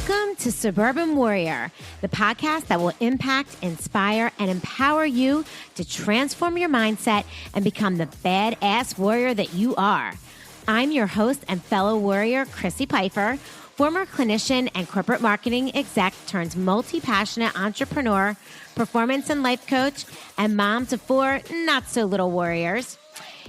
Welcome to Suburban Warrior, the podcast that will impact, inspire, and empower you to transform your mindset and become the badass warrior that you are. I'm your host and fellow warrior, Crissy Pfeiffer, former clinician and corporate marketing exec turned multi-passionate entrepreneur, performance and life coach, and mom to 4 not-so-little warriors.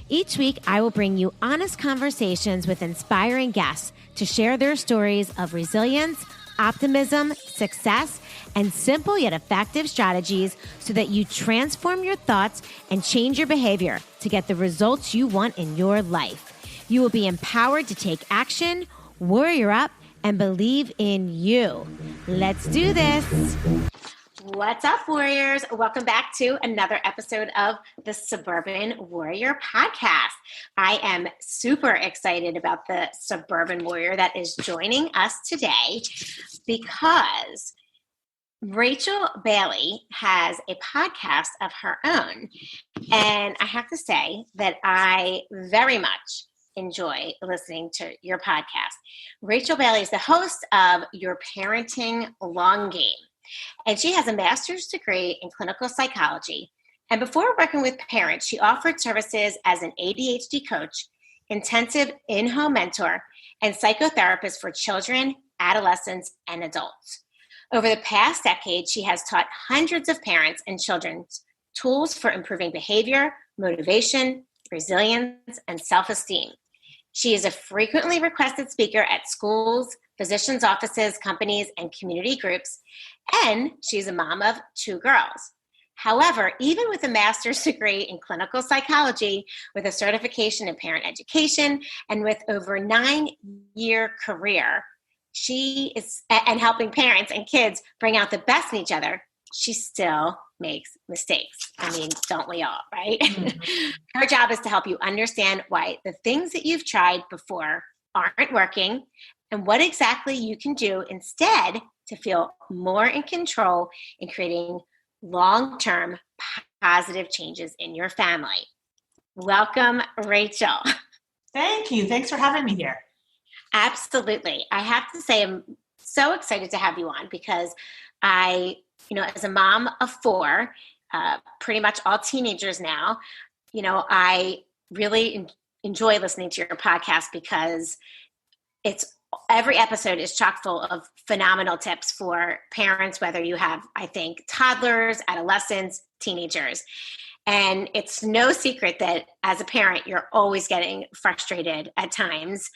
Each week, I will bring you honest conversations with inspiring guests to share their stories of resilience, optimism, success, and simple yet effective strategies so that you transform your thoughts and change your behavior to get the results you want in your life. You will be empowered to take action, warrior up, and believe in you. Let's do this. What's up, warriors? Welcome back to another episode of the Suburban Warrior podcast. I am super excited about the Suburban Warrior that is joining us today because Rachel Bailey has a podcast of her own. And I have to say that I very much enjoy listening to your podcast. Rachel Bailey is the host of Your Parenting Long Game. And she has a master's degree in clinical psychology. And before working with parents, she offered services as an ADHD coach, intensive in-home mentor, and psychotherapist for children, adolescents, and adults. Over the past decade, she has taught hundreds of parents and children tools for improving behavior, motivation, resilience, and self-esteem. She is a frequently requested speaker at schools, physicians' offices, companies, and community groups, and she's a mom of 2 girls. However, even with a master's degree in clinical psychology, with a certification in parent education, and with over 9-year career, she is and helping parents and kids bring out the best in each other, she still makes mistakes. I mean, don't we all, right? Mm-hmm. Her job is to help you understand why the things that you've tried before aren't working and what exactly you can do instead to feel more in control in creating long-term positive changes in your family. Welcome, Rachel. Thank you. Thanks for having me here. Absolutely. I have to say I'm so excited to have you on because as a mom of 4, pretty much all teenagers now, I really enjoy listening to your podcast because every episode is chock full of phenomenal tips for parents, whether you have, I think, toddlers, adolescents, teenagers. And it's no secret that as a parent, you're always getting frustrated at times.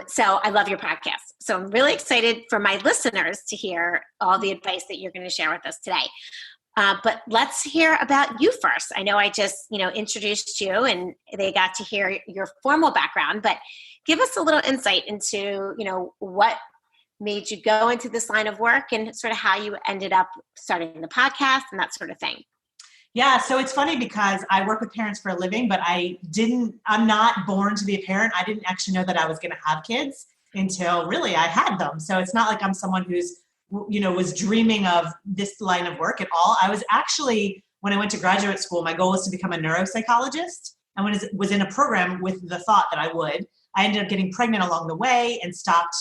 So I love your podcast. So I'm really excited for my listeners to hear all the advice that you're going to share with us today. But let's hear about you first. I know I just, introduced you and they got to hear your formal background, but give us a little insight into, what made you go into this line of work and sort of how you ended up starting the podcast and that sort of thing. Yeah, so it's funny because I work with parents for a living, but I'm not born to be a parent. I didn't actually know that I was going to have kids until really I had them. So it's not like I'm someone who's, was dreaming of this line of work at all. I was actually, when I went to graduate school, my goal was to become a neuropsychologist. And when I was in a program with the thought that I ended up getting pregnant along the way and stopped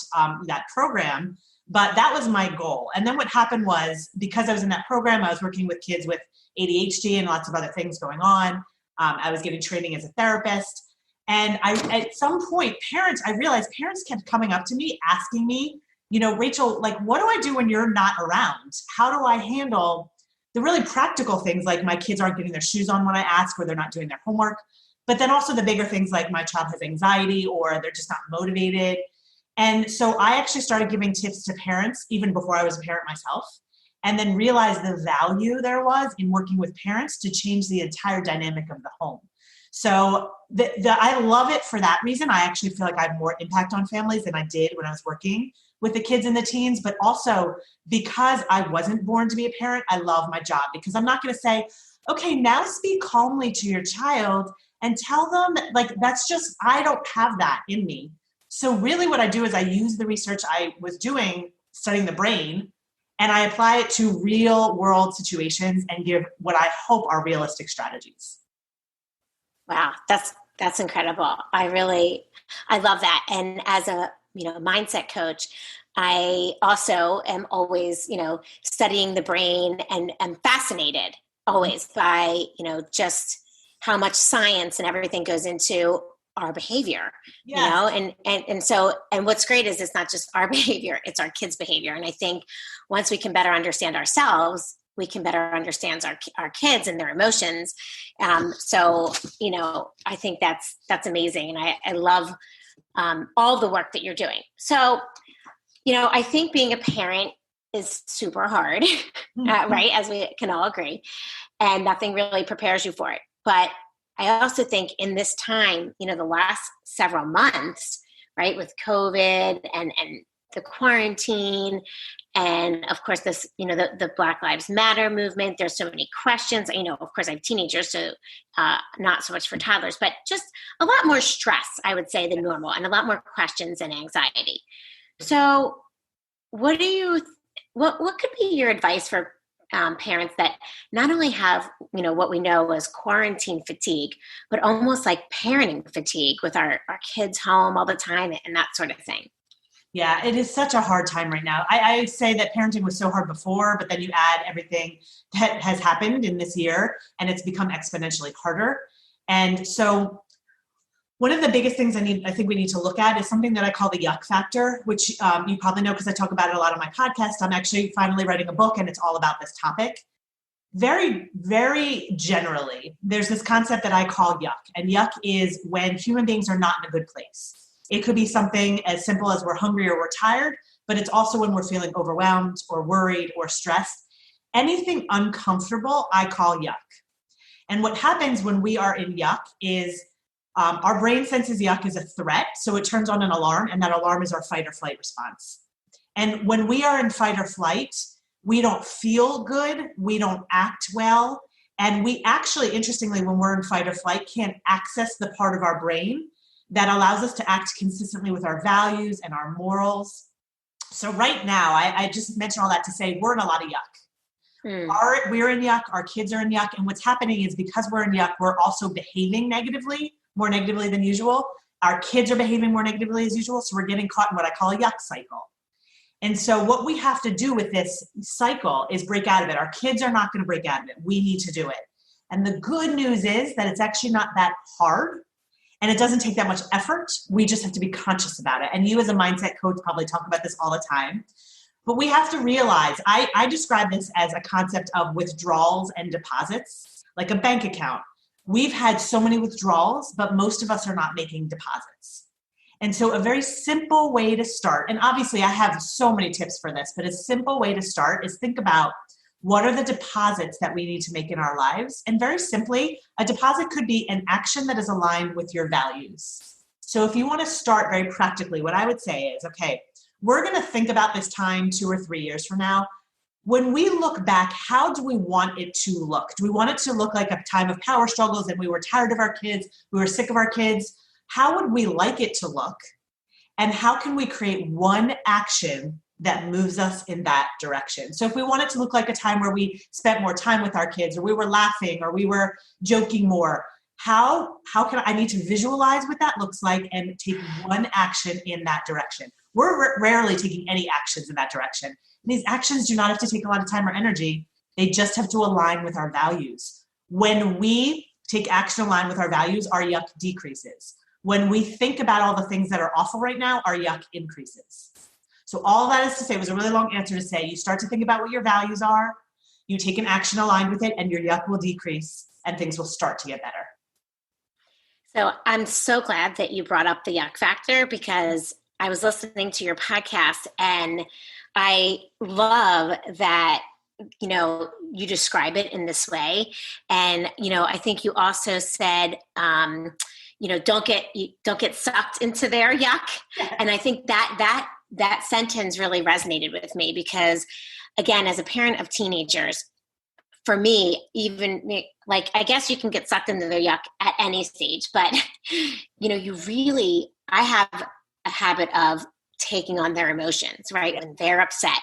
that program. But that was my goal. And then what happened was, because I was in that program, I was working with kids with ADHD and lots of other things going on. I was getting training as a therapist. And at some point, I realized parents kept coming up to me, asking me, Rachel, what do I do when you're not around? How do I handle the really practical things like my kids aren't getting their shoes on when I ask, or they're not doing their homework? But then also the bigger things like my child has anxiety or they're just not motivated. And so I actually started giving tips to parents even before I was a parent myself, and then realized the value there was in working with parents to change the entire dynamic of the home. So I love it for that reason. I actually feel like I have more impact on families than I did when I was working with the kids and the teens, but also because I wasn't born to be a parent, I love my job because I'm not going to say, okay, now speak calmly to your child and tell them I don't have that in me. So really what I do is I use the research I was doing, studying the brain, and I apply it to real world situations and give what I hope are realistic strategies. Wow, that's incredible. I love that. And as a mindset coach, I also am always, studying the brain and am fascinated always by, just how much science and everything goes into our behavior, Yes. and what's great is it's not just our behavior, it's our kids' behavior. And I think once we can better understand ourselves, we can better understand our kids and their emotions. So, I think that's amazing. And I love all the work that you're doing. So, I think being a parent is super hard, right? As we can all agree, and nothing really prepares you for it. But I also think in this time, the last several months, right, with COVID and the quarantine, and of course this, the Black Lives Matter movement, there's so many questions. Of course I have teenagers, so not so much for toddlers, but just a lot more stress, I would say, than normal, and a lot more questions and anxiety. So what could be your advice for parents that not only have, what we know as quarantine fatigue, but almost like parenting fatigue with our kids home all the time and that sort of thing? Yeah, it is such a hard time right now. I say that parenting was so hard before, but then you add everything that has happened in this year and it's become exponentially harder. And so one of the biggest things I think we need to look at is something that I call the yuck factor, which you probably know because I talk about it a lot on my podcast. I'm actually finally writing a book and it's all about this topic. Very, very generally, there's this concept that I call yuck. And yuck is when human beings are not in a good place. It could be something as simple as we're hungry or we're tired, but it's also when we're feeling overwhelmed or worried or stressed. Anything uncomfortable, I call yuck. And what happens when we are in yuck is our brain senses yuck as a threat, so it turns on an alarm, and that alarm is our fight or flight response. And when we are in fight or flight, we don't feel good, we don't act well, and we actually, interestingly, when we're in fight or flight, can't access the part of our brain that allows us to act consistently with our values and our morals. So right now, I just mentioned all that to say we're in a lot of yuck. We're in yuck, our kids are in yuck, and what's happening is because we're in yuck, we're also behaving negatively, more negatively than usual. Our kids are behaving more negatively as usual, so we're getting caught in what I call a yuck cycle. And so what we have to do with this cycle is break out of it. Our kids are not going to break out of it. We need to do it. And the good news is that it's actually not that hard, and it doesn't take that much effort. We just have to be conscious about it. And you as a mindset coach probably talk about this all the time. But we have to realize, I describe this as a concept of withdrawals and deposits, like a bank account. We've had so many withdrawals, but most of us are not making deposits. And so a very simple way to start, and obviously I have so many tips for this, but a simple way to start is think about what are the deposits that we need to make in our lives. And very simply, a deposit could be an action that is aligned with your values. So if you want to start very practically, what I would say is, okay, we're going to think about this time 2 or 3 years from now. When we look back, how do we want it to look? Do we want it to look like a time of power struggles and we were tired of our kids, we were sick of our kids? How would we like it to look? And how can we create one action that moves us in that direction? So if we want it to look like a time where we spent more time with our kids, or we were laughing, or we were joking more, how can I need to visualize what that looks like and take one action in that direction? We're rarely taking any actions in that direction. These actions do not have to take a lot of time or energy. They just have to align with our values. When we take action aligned with our values, our yuck decreases. When we think about all the things that are awful right now, our yuck increases. So all that is to say, was a really long answer to say, you start to think about what your values are, you take an action aligned with it, and your yuck will decrease and things will start to get better. So I'm so glad that you brought up the yuck factor, because I was listening to your podcast and I love that, you describe it in this way. And, I think you also said, don't get sucked into their yuck. And I think that sentence really resonated with me because, again, as a parent of teenagers, for me, even like, I guess you can get sucked into their yuck at any stage, but, I have a habit of taking on their emotions, right? When they're upset,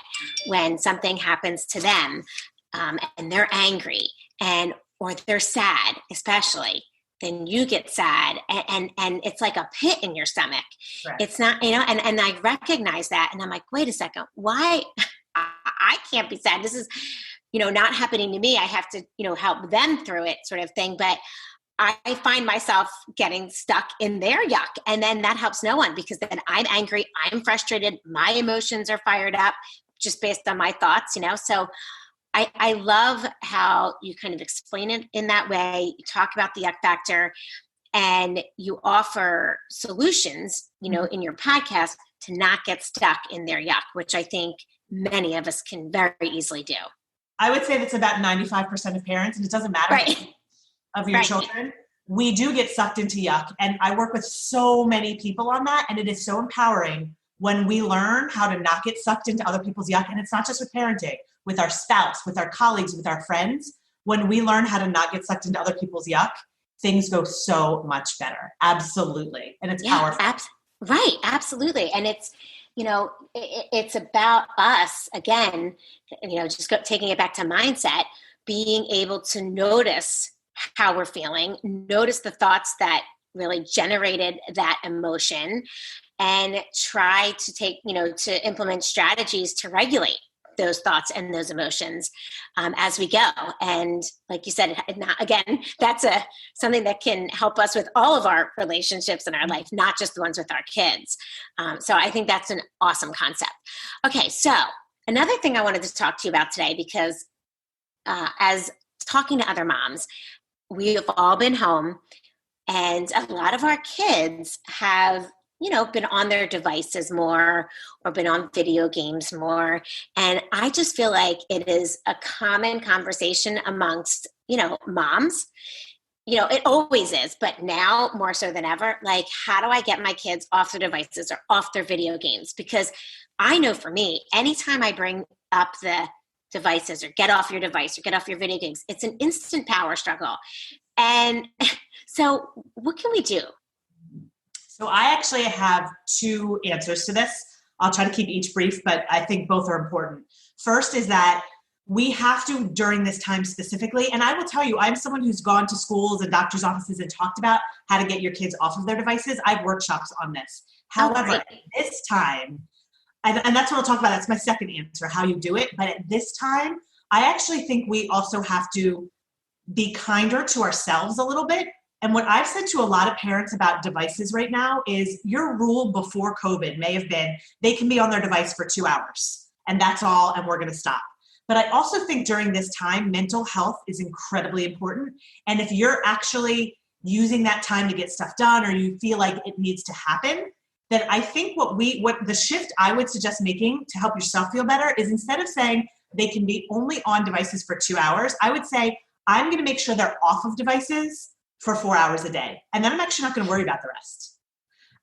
when something happens to them, and they're angry or they're sad, especially, then you get sad, and it's like a pit in your stomach. Right. It's not, and I recognize that, and I'm like, wait a second, why I can't be sad? This is, not happening to me. I have to, help them through it, sort of thing. But I find myself getting stuck in their yuck. And then that helps no one, because then I'm angry, I'm frustrated, my emotions are fired up just based on my thoughts, So I love how you kind of explain it in that way. You talk about the yuck factor and you offer solutions, in your podcast to not get stuck in their yuck, which I think many of us can very easily do. I would say that's about 95% of parents, and it doesn't matter. Right. Of your children, we do get sucked into yuck. And I work with so many people on that. And it is so empowering when we learn how to not get sucked into other people's yuck. And it's not just with parenting, with our spouse, with our colleagues, with our friends. When we learn how to not get sucked into other people's yuck, things go so much better. Absolutely. And it's powerful. Right. Absolutely. And it's, it's about us again, just taking it back to mindset, being able to notice how we're feeling, notice the thoughts that really generated that emotion, and try to to implement strategies to regulate those thoughts and those emotions as we go. And like you said, that's something that can help us with all of our relationships in our life, not just the ones with our kids. So I think that's an awesome concept. Okay, so another thing I wanted to talk to you about today, because as talking to other moms, we've all been home, and a lot of our kids have, been on their devices more or been on video games more. And I just feel like it is a common conversation amongst, moms. It always is, but now more so than ever, like, how do I get my kids off their devices or off their video games? Because I know for me, anytime I bring up the devices or get off your device or get off your video games, it's an instant power struggle. And so what can we do? So I actually have two answers to this. I'll try to keep each brief, but I think both are important. First is that we have to, during this time specifically, and I will tell you, I'm someone who's gone to schools and doctor's offices and talked about how to get your kids off of their devices. I have workshops on this. However, at this time, and that's what I'll talk about. That's my second answer, how you do it. But at this time, I actually think we also have to be kinder to ourselves a little bit. And what I've said to a lot of parents about devices right now is your rule before COVID may have been they can be on their device for 2 hours and that's all, and we're going to stop. But I also think during this time, mental health is incredibly important. And if you're actually using that time to get stuff done, or you feel like it needs to happen, then I think what the shift I would suggest making to help yourself feel better is, instead of saying they can be only on devices for 2 hours, I would say, I'm going to make sure they're off of devices for 4 hours a day. And then I'm actually not going to worry about the rest.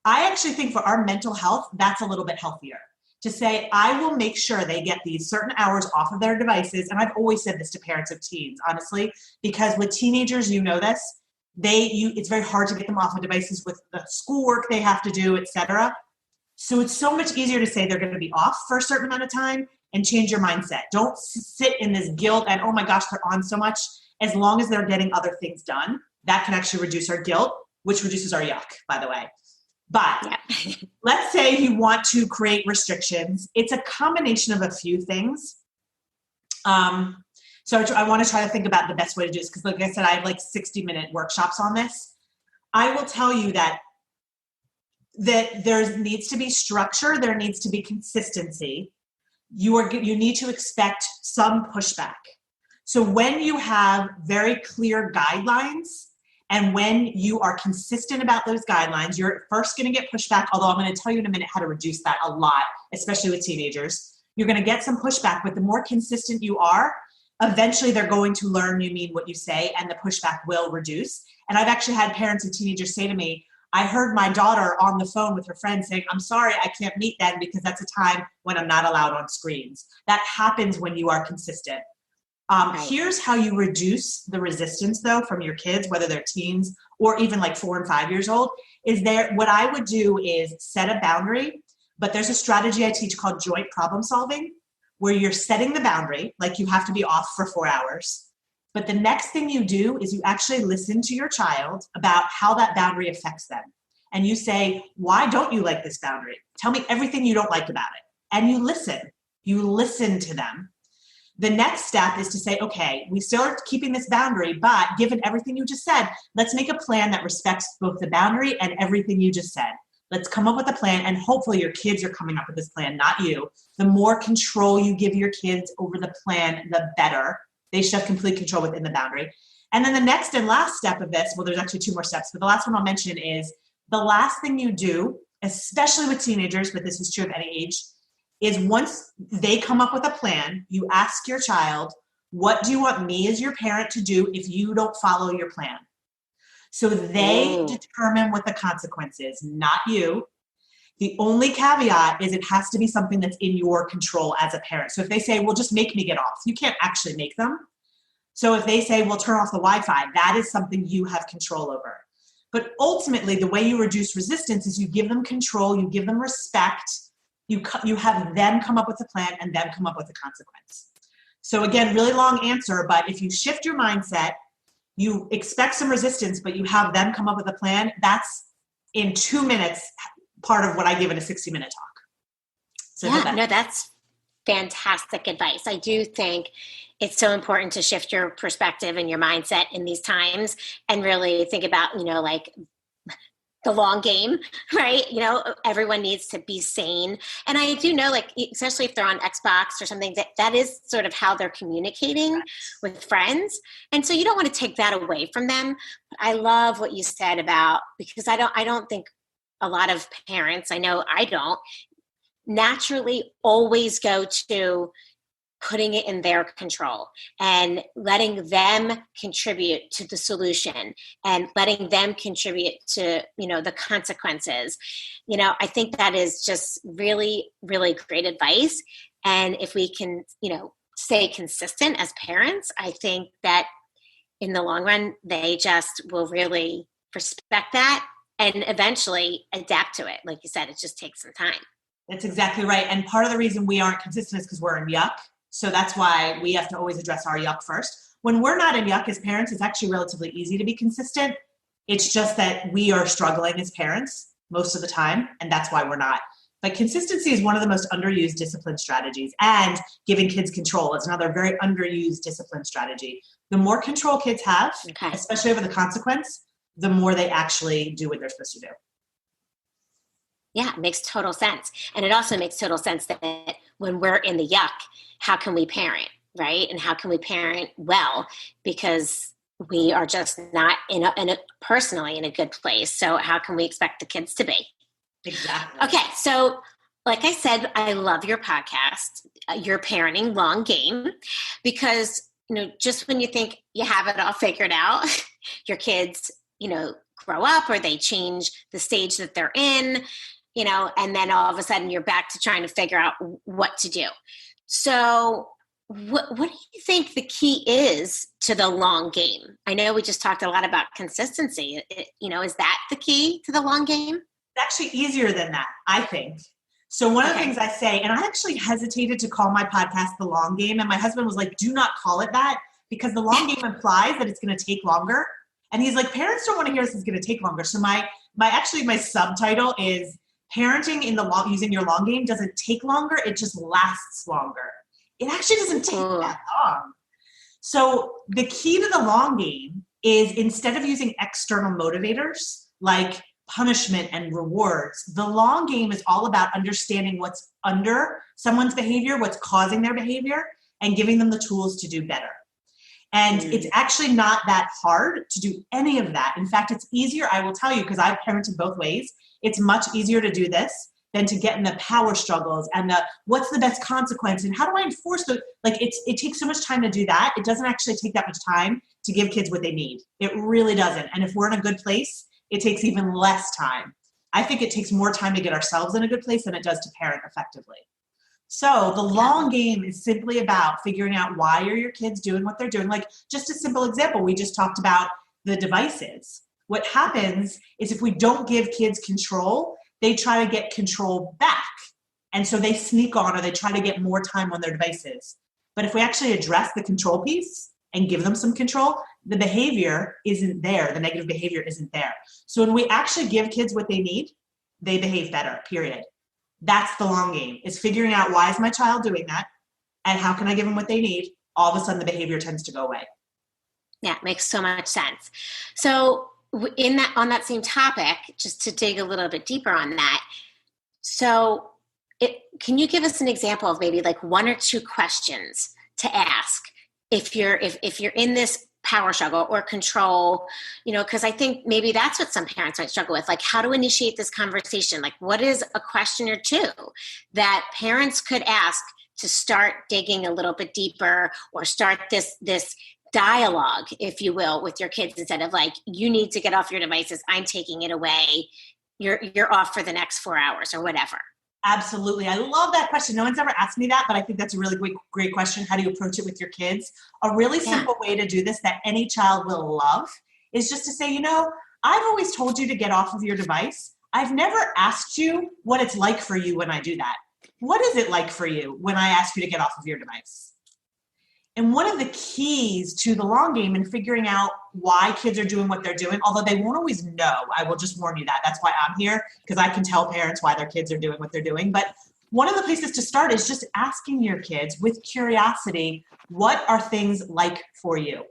I actually think for our mental health, that's a little bit healthier. To say, I will make sure they get these certain hours off of their devices. And I've always said this to parents of teens, honestly, because with teenagers, this, it's very hard to get them off of devices with the schoolwork they have to do, etc. So it's so much easier to say they're going to be off for a certain amount of time and change your mindset. Don't sit in this guilt and, oh my gosh, they're on so much. As long as they're getting other things done, that can actually reduce our guilt, which reduces our yuck, by the way. But let's say you want to create restrictions. It's a combination of a few things. So I want to try to think about the best way to do this, because like I said, I have like 60-minute workshops on this. I will tell you that there needs to be structure. There needs to be consistency. You need to expect some pushback. So when you have very clear guidelines, and when you are consistent about those guidelines, you're first going to get pushback, although I'm going to tell you in a minute how to reduce that a lot, especially with teenagers. You're going to get some pushback, but the more consistent you are, eventually they're going to learn you mean what you say, and the pushback will reduce. And I've actually had parents of teenagers say to me, I heard my daughter on the phone with her friend saying, I'm sorry, I can't meet then because that's a time when I'm not allowed on screens. That happens when you are consistent. Here's how you reduce the resistance, though, from your kids, whether they're teens or even like 4 and 5 years old, what I would do is set a boundary, but there's a strategy I teach called joint problem solving, where you're setting the boundary, like you have to be off for 4 hours. But the next thing you do is you actually listen to your child about how that boundary affects them. And you say, why don't you like this boundary? Tell me everything you don't like about it. And you listen. You listen to them. The next step is to say, okay, we still are keeping this boundary, but given everything you just said, let's make a plan that respects both the boundary and everything you just said. Let's come up with a plan, and hopefully your kids are coming up with this plan, not you. The more control you give your kids over the plan, the better. They should have complete control within the boundary. And then the next and last step of this, well, there's actually 2 more steps, but the last one I'll mention is the last thing you do, especially with teenagers, but this is true of any age, is once they come up with a plan, you ask your child, what do you want me as your parent to do if you don't follow your plan? So they determine what the consequence is, not you. The only caveat is it has to be something that's in your control as a parent. So if they say, well, just make me get off, you can't actually make them. So if they say, well, turn off the Wi-Fi, that is something you have control over. But ultimately, the way you reduce resistance is you give them control, you give them respect, you have them come up with a plan and them come up with a consequence. So again, really long answer, but if you shift your mindset, you expect some resistance, but you have them come up with a plan, that's in 2 minutes part of what I give in a 60-minute talk. So that's fantastic advice. I do think it's so important to shift your perspective and your mindset in these times and really think about, like the long game, right? Everyone needs to be sane. And I do know, like, especially if they're on Xbox or something, that is sort of how they're communicating with friends. And so you don't want to take that away from them. But I love what you said about, because I don't think a lot of parents, I know I don't, naturally always go to putting it in their control and letting them contribute to the solution and letting them contribute to, the consequences. I think that is just really, really great advice. And if we can, stay consistent as parents, I think that in the long run, they just will really respect that and eventually adapt to it. Like you said, it just takes some time. That's exactly right. And part of the reason we aren't consistent is because we're in yuck. So that's why we have to always address our yuck first. When we're not in yuck as parents, it's actually relatively easy to be consistent. It's just that we are struggling as parents most of the time, and that's why we're not. But consistency is one of the most underused discipline strategies, and giving kids control is another very underused discipline strategy. The more control kids have, especially over the consequence, the more they actually do what they're supposed to do. Yeah, it makes total sense. And it also makes total sense that when we're in the yuck, how can we parent, right? And how can we parent well? Because we are just not personally in a good place. So how can we expect the kids to be? Exactly. Okay, so like I said, I love your podcast, Your Parenting Long Game, because just when you think you have it all figured out, your kids, grow up or they change the stage that they're in, and then all of a sudden you're back to trying to figure out what to do. So what do you think the key is to the long game? I know we just talked a lot about consistency. Is that the key to the long game? It's actually easier than that, I think. So one of the things I say, and I actually hesitated to call my podcast The Long Game, and my husband was like, do not call it that, because the long game implies that it's going to take longer. And he's like, parents don't want to hear this is going to take longer. So my subtitle is parenting using your long game doesn't take longer, it just lasts longer. It actually doesn't take that long. So the key to the long game is, instead of using external motivators like punishment and rewards, the long game is all about understanding what's under someone's behavior, what's causing their behavior, and giving them the tools to do better. And it's actually not that hard to do any of that. In fact, it's easier, I will tell you, because I've parented both ways. It's much easier to do this than to get in the power struggles and the what's the best consequence and how do I enforce it takes so much time to do that. It doesn't actually take that much time to give kids what they need. It really doesn't. And if we're in a good place, it takes even less time. I think it takes more time to get ourselves in a good place than it does to parent effectively. So the long game is simply about figuring out why are your kids doing what they're doing. Like, just a simple example, we just talked about the devices. What happens is if we don't give kids control, they try to get control back. And so they sneak on, or they try to get more time on their devices. But if we actually address the control piece, and give them some control, the behavior isn't there. The negative behavior isn't there. So when we actually give kids what they need, they behave better, period. That's the long game, is figuring out, why is my child doing that? And how can I give them what they need? All of a sudden the behavior tends to go away. Yeah, it makes so much sense. So on that same topic, just to dig a little bit deeper on that. So can you give us an example of maybe like one or two questions to ask if you're in this power struggle or control, because I think maybe that's what some parents might struggle with, like how to initiate this conversation. Like, what is a question or two that parents could ask to start digging a little bit deeper, or start this dialogue, if you will, with your kids, instead of like, you need to get off your devices, I'm taking it away, you're off for the next 4 hours or whatever? Absolutely. I love that question. No one's ever asked me that, but I think that's a really great question. How do you approach it with your kids? A really simple way to do this that any child will love is just to say, I've always told you to get off of your device. I've never asked you what it's like for you when I do that. What is it like for you when I ask you to get off of your device? And one of the keys to the long game in figuring out why kids are doing what they're doing, although they won't always know, I will just warn you that. That's why I'm here, because I can tell parents why their kids are doing what they're doing. But one of the places to start is just asking your kids with curiosity, what are things like for you?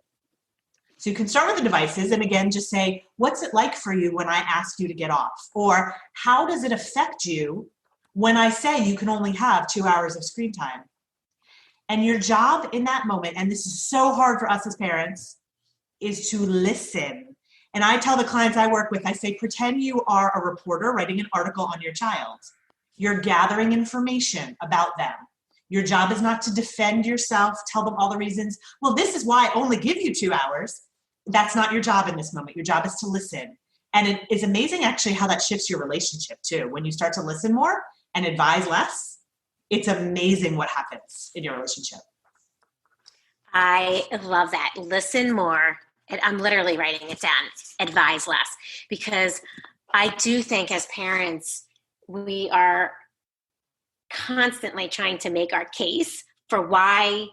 So you can start with the devices, and again, just say, what's it like for you when I ask you to get off? Or how does it affect you when I say you can only have 2 hours of screen time? And your job in that moment, and this is so hard for us as parents, is to listen. And I tell the clients I work with, I say, pretend you are a reporter writing an article on your child. You're gathering information about them. Your job is not to defend yourself, tell them all the reasons. Well, this is why I only give you 2 hours. That's not your job in this moment. Your job is to listen. And it is amazing actually how that shifts your relationship too. When you start to listen more and advise less, it's amazing what happens in your relationship. I love that. Listen more. And I'm literally writing it down. Advise less. Because I do think as parents, we are constantly trying to make our case for why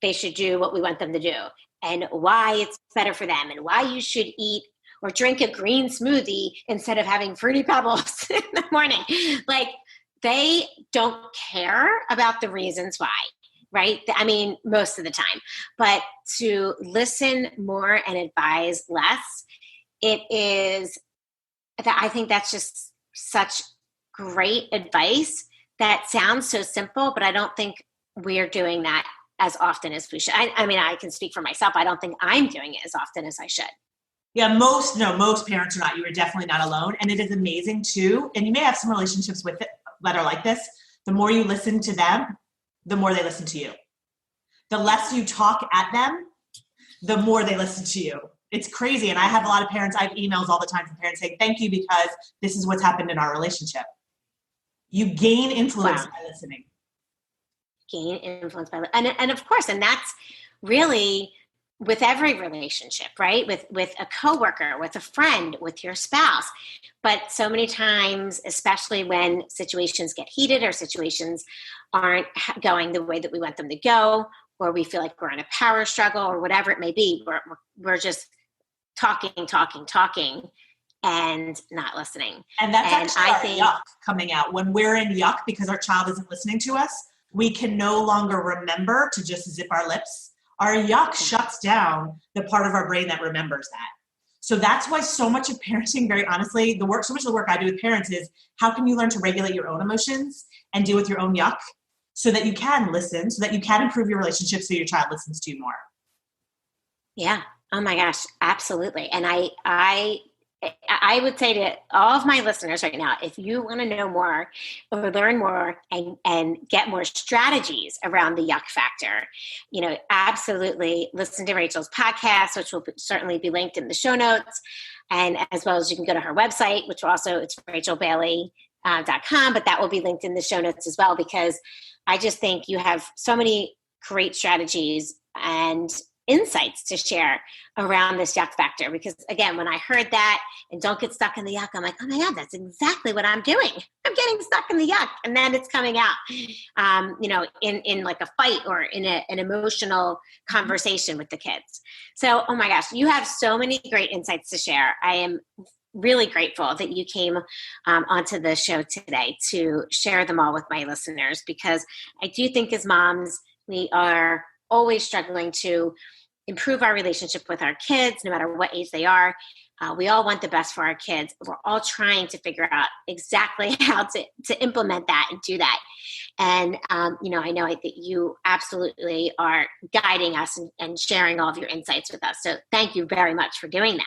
they should do what we want them to do, and why it's better for them, and why you should eat or drink a green smoothie instead of having Fruity Pebbles in the morning. Like, they don't care about the reasons why, right? I mean, most of the time. But to listen more and advise less, I think that's just such great advice that sounds so simple, but I don't think we're doing that as often as we should. I mean, I can speak for myself. I don't think I'm doing it as often as I should. Yeah, most parents are not. You are definitely not alone. And it is amazing too. And you may have some relationships with it that are like this. The more you listen to them, the more they listen to you. The less you talk at them, the more they listen to you. It's crazy. And I have a lot of parents, I have emails all the time from parents saying, thank you, because this is what's happened in our relationship. You gain influence by listening. Gain influence by, and of course, and that's really with every relationship, right? With a coworker, with a friend, with your spouse. But so many times, especially when situations get heated or situations aren't going the way that we want them to go, or we feel like we're in a power struggle or whatever it may be, we're just talking, and not listening. And that's actually our yuck coming out. When we're in yuck because our child isn't listening to us, we can no longer remember to just zip our lips. Our yuck shuts down the part of our brain that remembers that. So that's why so much of parenting, very honestly, so much of the work I do with parents is, how can you learn to regulate your own emotions and deal with your own yuck so that you can listen, so that you can improve your relationship so your child listens to you more. Yeah. Oh my gosh. Absolutely. And I would say to all of my listeners right now, if you want to know more or learn more and get more strategies around the yuck factor, absolutely listen to Rachel's podcast, which will certainly be linked in the show notes. And as well as you can go to her website, which also it's rachelbailey.com, but that will be linked in the show notes as well, because I just think you have so many great strategies, and insights to share around this yuck factor. Because again, when I heard that and don't get stuck in the yuck, I'm like, oh my God, that's exactly what I'm doing. I'm getting stuck in the yuck, and then it's coming out, in like a fight or in an emotional conversation with the kids. So, oh my gosh, you have so many great insights to share. I am really grateful that you came onto the show today to share them all with my listeners, because I do think as moms, we are always struggling to improve our relationship with our kids, no matter what age they are. We all want the best for our kids. We're all trying to figure out exactly how to implement that and do that. And, I know that you absolutely are guiding us and sharing all of your insights with us. So thank you very much for doing that.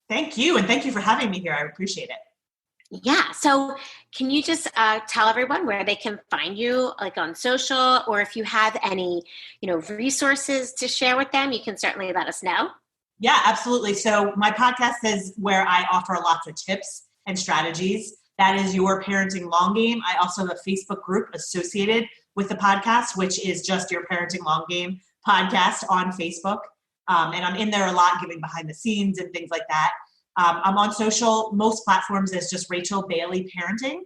Thank you. And thank you for having me here. I appreciate it. Yeah. So can you just tell everyone where they can find you, like on social, or if you have any, resources to share with them, you can certainly let us know. Yeah, absolutely. So my podcast is where I offer lots of tips and strategies. That is Your Parenting Long Game. I also have a Facebook group associated with the podcast, which is just Your Parenting Long Game podcast on Facebook. And I'm in there a lot, giving behind the scenes and things like that. I'm on social, most platforms, as just Rachel Bailey Parenting.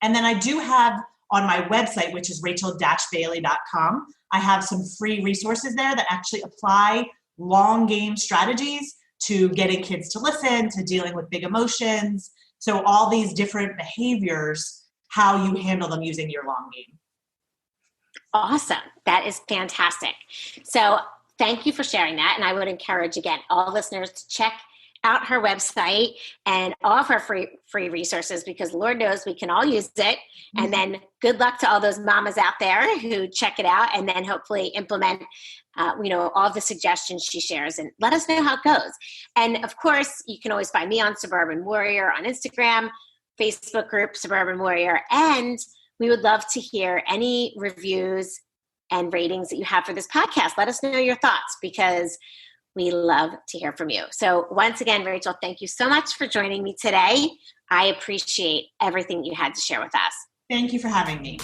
And then I do have on my website, which is rachel-bailey.com, I have some free resources there that actually apply long game strategies to getting kids to listen, to dealing with big emotions. So all these different behaviors, how you handle them using your long game. Awesome. That is fantastic. So thank you for sharing that. And I would encourage, again, all listeners to check out her website and all of her free resources, because Lord knows we can all use it. And then good luck to all those mamas out there who check it out and then hopefully implement all the suggestions she shares, and let us know how it goes. And of course, you can always find me on Suburban Warrior on Instagram, Facebook group Suburban Warrior, and we would love to hear any reviews and ratings that you have for this podcast. Let us know your thoughts, because we love to hear from you. So once again, Rachel, thank you so much for joining me today. I appreciate everything you had to share with us. Thank you for having me.